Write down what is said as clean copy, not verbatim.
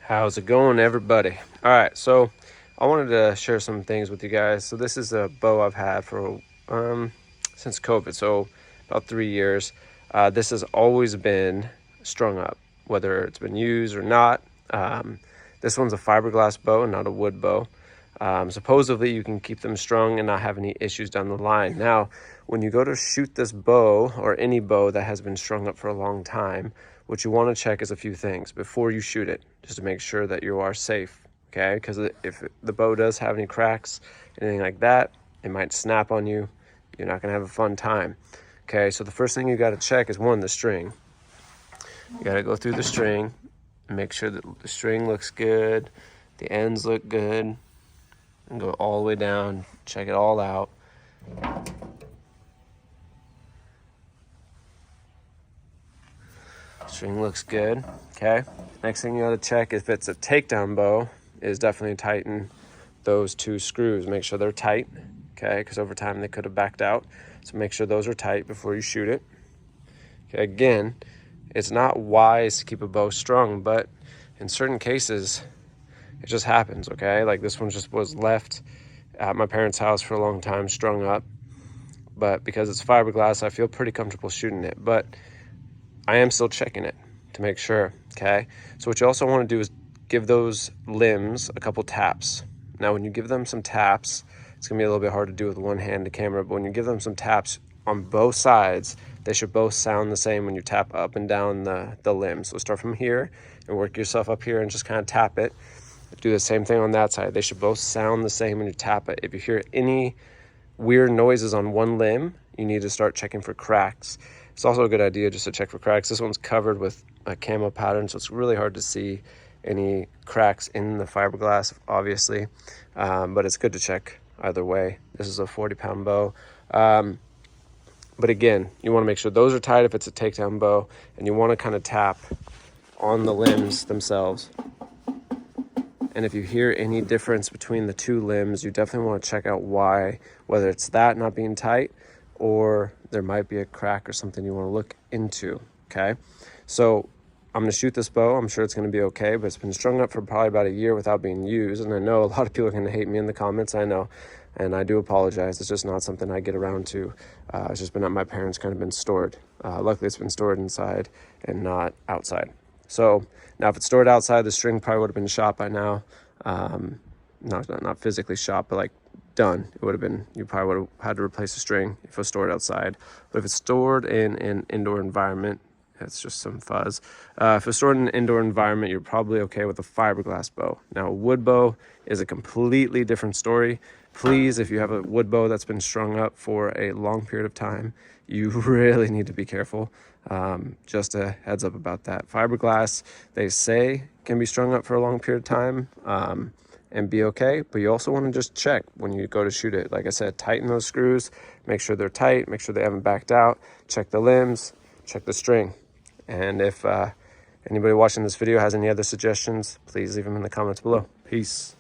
How's it going, everybody? All right, so I wanted to share some things with you guys. So this is a bow I've had for since COVID, so about 3 years. This has always been strung up, whether it's been used or not. This one's a fiberglass bow, not a wood bow. Supposedly you can keep them strung and not have any issues down the line. Now, when you go to shoot this bow or any bow that has been strung up for a long time, what you want to check is a few things before you shoot it, just to make sure that you are safe, okay? Because if the bow does have any cracks, anything like that, it might snap on you. You're not gonna have a fun time, okay? So the first thing you gotta check is one, the string. You gotta go through the string and make sure that the string looks good, the ends look good, and go all the way down, check it all out. String looks good, okay? Next thing you gotta check if it's a takedown bow is definitely tighten those two screws. Make sure they're tight, okay? Because over time they could have backed out. So make sure those are tight before you shoot it. Okay, again, it's not wise to keep a bow strung, but in certain cases, it just happens, okay? Like this one just was left at my parents' house for a long time, strung up. But because it's fiberglass, I feel pretty comfortable shooting it. But I am still checking it to make sure, okay? So what you also want to do is give those limbs a couple taps. Now, when you give them some taps, it's gonna be a little bit hard to do with one hand to camera, but when you give them some taps on both sides, they should both sound the same when you tap up and down the limbs. So start from here and work yourself up here and just kind of tap it. Do the same thing on that side. They should both sound the same when you tap it. If you hear any weird noises on one limb, you need to start checking for cracks. It's also a good idea just to check for cracks. This one's covered with a camo pattern, so it's really hard to see any cracks in the fiberglass, obviously, but it's good to check either way. This is a 40-pound bow. But again, you want to make sure those are tight if it's a takedown bow, and you want to kind of tap on the limbs themselves. And if you hear any difference between the two limbs, you definitely want to check out why, whether it's that not being tight or there might be a crack or something you want to look into, okay? So I'm going to shoot this bow. I'm sure it's going to be okay, but it's been strung up for probably about a year without being used. And I know a lot of people are going to hate me in the comments, I know, and I do apologize. It's just not something I get around to. It's just been at my parents' kind of been stored. Luckily, it's been stored inside and not outside. So now if it's stored outside, the string probably would have been shot by now. Not physically shot, but like done. It would have been, you probably would have had to replace the string if it was stored outside. But if it's stored in an indoor environment, that's just some fuzz. If it's stored in an indoor environment, you're probably okay with a fiberglass bow. Now, a wood bow is a completely different story. Please, if you have a wood bow that's been strung up for a long period of time, you really need to be careful. Just a heads up about that. Fiberglass, they say, can be strung up for a long period of time and be okay, but you also want to just check when you go to shoot it. Like I said, tighten those screws, make sure they're tight, make sure they haven't backed out, check the limbs, check the string. And if anybody watching this video has any other suggestions, please leave them in the comments below. Peace.